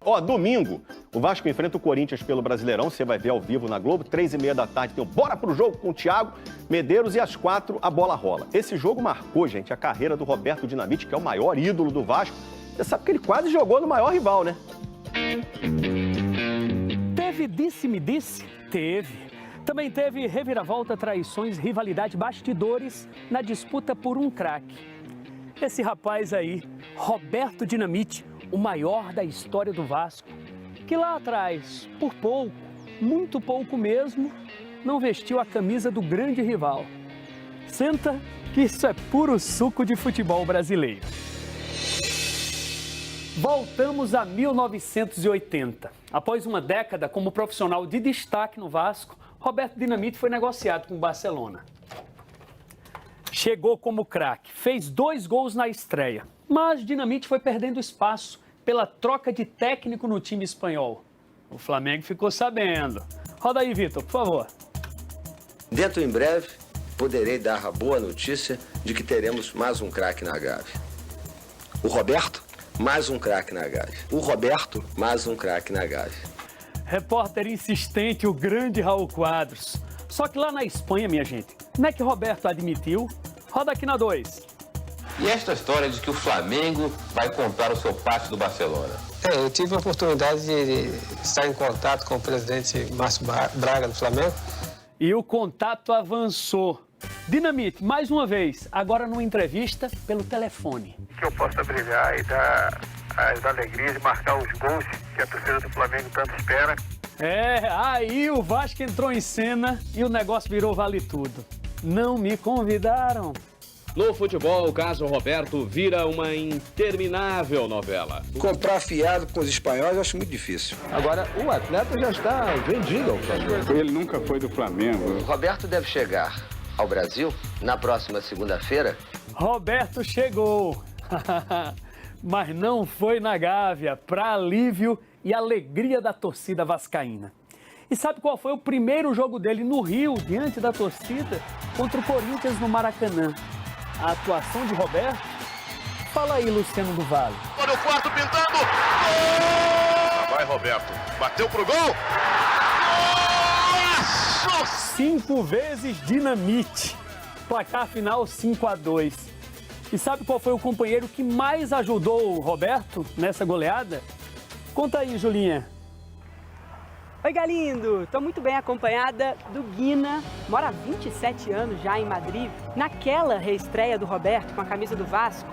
Ó, domingo, o Vasco enfrenta o Corinthians pelo Brasileirão. Você vai ver ao vivo na Globo. 3h30 da tarde tem o Bora Pro Jogo com o Thiago Medeiros e às 4 a bola rola. Esse jogo marcou, gente, a carreira do Roberto Dinamite, que é o maior ídolo do Vasco. Você sabe que ele quase jogou no maior rival, né? Teve disse-me disse? Teve. Também teve reviravolta, traições, rivalidade, bastidores na disputa por um craque. Esse rapaz aí, Roberto Dinamite, o maior da história do Vasco, que lá atrás, por pouco, muito pouco mesmo, não vestiu a camisa do grande rival. Senta que isso é puro suco de futebol brasileiro. Voltamos a 1980. Após uma década como profissional de destaque no Vasco, Roberto Dinamite foi negociado com o Barcelona. Chegou como craque, fez 2 gols na estreia, mas Dinamite foi perdendo espaço pela troca de técnico no time espanhol. O Flamengo ficou sabendo. Roda aí, Vitor, por favor. Dentro em breve, poderei dar a boa notícia de que teremos mais um craque na Gávea. O Roberto? Mais um craque na Gávea. O Roberto? Mais um craque na Gávea. Repórter insistente, o grande Raul Quadros. Só que lá na Espanha, minha gente, não é que Roberto admitiu? Roda aqui na 2. E esta história de que o Flamengo vai comprar o seu pátio do Barcelona? Eu tive a oportunidade de estar em contato com o presidente Márcio Braga do Flamengo. E o contato avançou. Dinamite, mais uma vez, agora numa entrevista pelo telefone. Que eu possa brilhar e dar as alegrias de marcar os gols que a torcida do Flamengo tanto espera. Aí o Vasco entrou em cena e o negócio virou vale tudo. Não me convidaram. No futebol, o caso Roberto vira uma interminável novela. Comprar fiado com os espanhóis eu acho muito difícil. Agora, o atleta já está vendido ao Flamengo. Ele nunca foi do Flamengo. Roberto deve chegar ao Brasil na próxima segunda-feira. Roberto chegou, mas não foi na Gávea, para alívio e alegria da torcida vascaína. E sabe qual foi o primeiro jogo dele no Rio, diante da torcida, contra o Corinthians no Maracanã? A atuação de Roberto? Fala aí, Luciano do Vale. Olha o quarto pintando. Gol! Vai, Roberto. Bateu pro gol. Golaço! 5 vezes Dinamite. Placar final 5-2. E sabe qual foi o companheiro que mais ajudou o Roberto nessa goleada? Conta aí, Julinha. Oi, Galindo! Estou muito bem acompanhada do Guina, mora há 27 anos já em Madrid. Naquela reestreia do Roberto com a camisa do Vasco,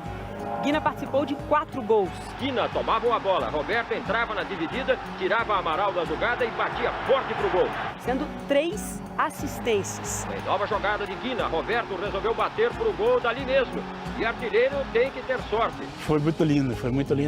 Guina participou de 4 gols. Guina tomava a bola, Roberto entrava na dividida, tirava a Amaral da jogada e batia forte pro gol. Sendo 3 assistências. Em nova jogada de Guina, Roberto resolveu bater pro gol dali mesmo. E artilheiro tem que ter sorte. Foi muito lindo,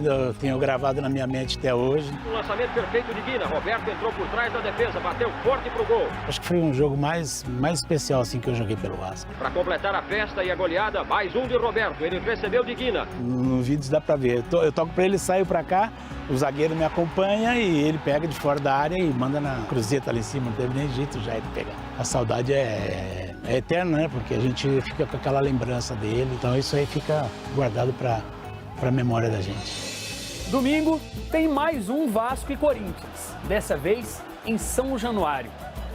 eu tenho gravado na minha mente até hoje. Um lançamento perfeito de Guina, Roberto entrou por trás da defesa, bateu forte pro gol. Acho que foi um jogo mais especial assim que eu joguei pelo Vasco. Para completar a festa e a goleada, mais um de Roberto, ele recebeu de Guina. No vídeo dá pra ver, eu toco pra ele, saio pra cá, o zagueiro me acompanha e ele pega de fora da área e manda na cruzeta ali em cima, não teve nem jeito já ele pegar. A saudade é eterna, né? Porque a gente fica com aquela lembrança dele, então isso aí fica guardado pra memória da gente. Domingo tem mais um Vasco e Corinthians, dessa vez em São Januário.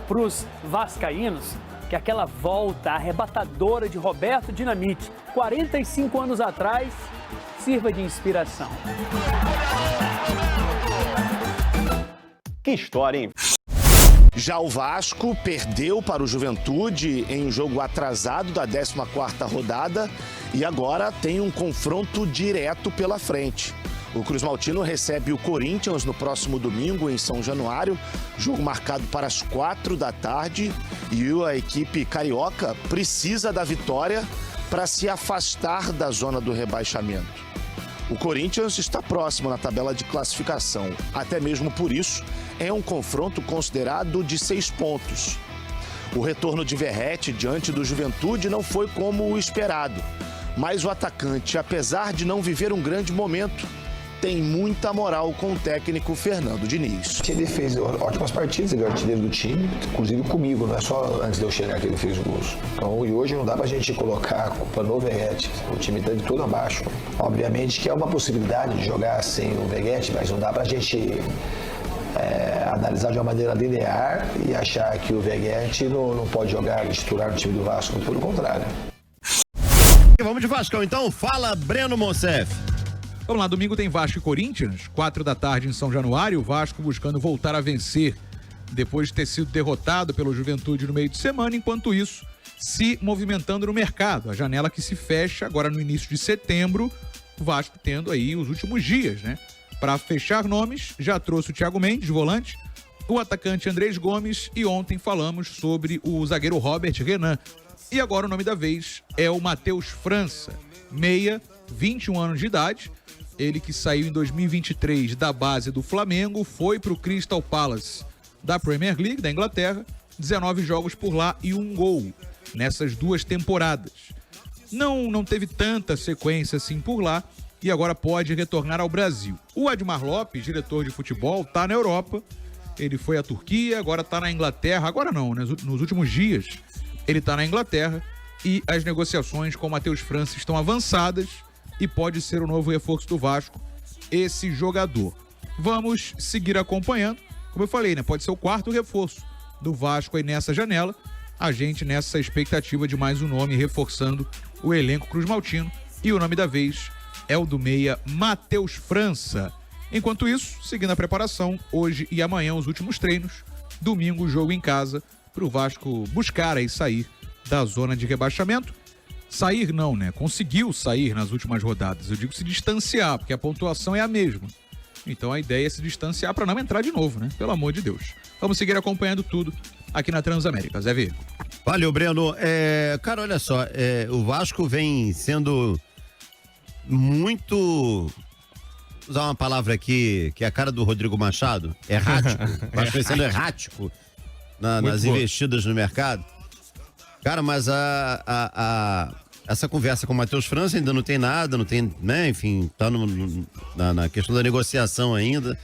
Pros vascaínos, que aquela volta arrebatadora de Roberto Dinamite, 45 anos atrás, sirva de inspiração. Que história, hein? Já o Vasco perdeu para o Juventude em um jogo atrasado da 14ª rodada e agora tem um confronto direto pela frente. O Cruz Maltino recebe o Corinthians no próximo domingo em São Januário, jogo marcado para as 4 da tarde e a equipe carioca precisa da vitória para se afastar da zona do rebaixamento. O Corinthians está próximo na tabela de classificação, até mesmo por isso é um confronto considerado de 6 pontos. O retorno de Verratti diante do Juventude não foi como o esperado, mas o atacante, apesar de não viver um grande momento, tem muita moral com o técnico Fernando Diniz. Ele fez ótimas partidas, ele é o artilheiro do time, inclusive comigo, não é só antes de eu chegar que ele fez gols. Então, e hoje não dá pra gente colocar a culpa no Veguete, o time tá de todo abaixo. Obviamente que é uma possibilidade de jogar sem o Veguete, mas não dá pra gente analisar de uma maneira linear e achar que o Veguete não pode jogar titular no time do Vasco, pelo contrário. Vamos de Vascão então, fala Breno Monsef. Vamos lá, domingo tem Vasco e Corinthians, 4 da tarde em São Januário, o Vasco buscando voltar a vencer depois de ter sido derrotado pelo Juventude no meio de semana, enquanto isso, se movimentando no mercado, a janela que se fecha agora no início de setembro, o Vasco tendo aí os últimos dias, né? Para fechar nomes, já trouxe o Thiago Mendes, volante, o atacante Andrés Gomes e ontem falamos sobre o zagueiro Robert Renan. E agora o nome da vez é o Matheus França, meia, 21 anos de idade, ele que saiu em 2023 da base do Flamengo, foi para o Crystal Palace da Premier League, da Inglaterra, 19 jogos por lá e 1 gol nessas 2 temporadas. Não teve tanta sequência assim por lá e agora pode retornar ao Brasil. O Admar Lopes, diretor de futebol, está na Europa, ele foi à Turquia, agora está na Inglaterra, agora não, né? Nos últimos dias ele está na Inglaterra e as negociações com o Matheus França estão avançadas e pode ser o novo reforço do Vasco, esse jogador. Vamos seguir acompanhando, como eu falei, né? Pode ser o 4º reforço do Vasco aí nessa janela, a gente nessa expectativa de mais um nome reforçando o elenco cruzmaltino e o nome da vez é o do meia Matheus França. Enquanto isso, seguindo a preparação, hoje e amanhã os últimos treinos, domingo jogo em casa, para o Vasco buscar aí sair da zona de rebaixamento. Sair não, né? Conseguiu sair nas últimas rodadas. Eu digo se distanciar, porque a pontuação é a mesma. Então a ideia é se distanciar para não entrar de novo, né? Pelo amor de Deus. Vamos seguir acompanhando tudo aqui na Transamérica. Zé V. Valeu, Breno. Cara, olha só, o Vasco vem sendo muito... usar uma palavra aqui que é a cara do Rodrigo Machado, errático. O Vasco vem sendo errático nas investidas no mercado. Cara, mas essa conversa com o Matheus França ainda não tem nada, não tem, né? Enfim, tá na questão da negociação ainda.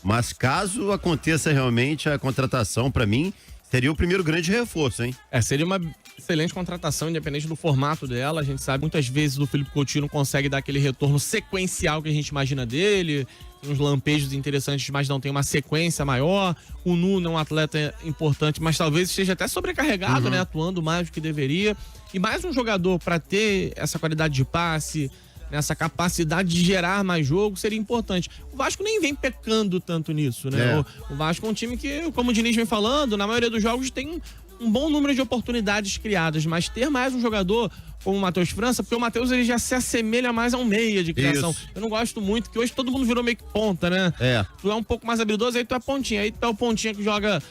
Mas caso aconteça realmente a contratação, para mim, seria o primeiro grande reforço, hein? Seria uma excelente contratação, independente do formato dela. A gente sabe, muitas vezes o Felipe Coutinho não consegue dar aquele retorno sequencial que a gente imagina dele. Tem uns lampejos interessantes, mas não tem uma sequência maior. O Nuno é um atleta importante, mas talvez esteja até sobrecarregado, né? Atuando mais do que deveria. E mais um jogador para ter essa qualidade de passe, essa capacidade de gerar mais jogo, seria importante. O Vasco nem vem pecando tanto nisso, né? O Vasco é um time que, como o Diniz vem falando, na maioria dos jogos tem um bom número de oportunidades criadas, mas ter mais um jogador como o Matheus França, porque o Matheus ele já se assemelha mais a um meia de criação. Isso. Eu não gosto muito, que hoje todo mundo virou meio que ponta, né? Tu é um pouco mais habilidoso, aí tu é pontinha. Aí tu é o pontinha que joga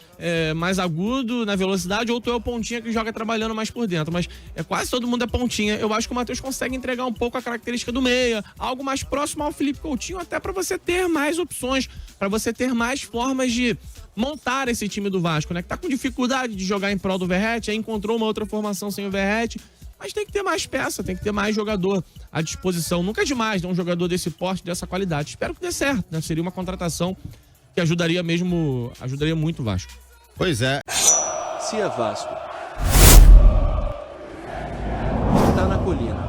mais agudo na velocidade, ou tu é o pontinha que joga trabalhando mais por dentro. Mas quase todo mundo é pontinha. Eu acho que o Matheus consegue entregar um pouco a característica do meia, algo mais próximo ao Felipe Coutinho, até para você ter mais opções, para você ter mais formas de montar esse time do Vasco, né? Que tá com dificuldade de jogar em prol do Verratti, aí encontrou uma outra formação sem o Verratti. Mas tem que ter mais peça, tem que ter mais jogador à disposição. Nunca é demais, né, um jogador desse porte, dessa qualidade. Espero que dê certo, né? Seria uma contratação que ajudaria muito o Vasco. Pois é. Se é Vasco, tá na colina.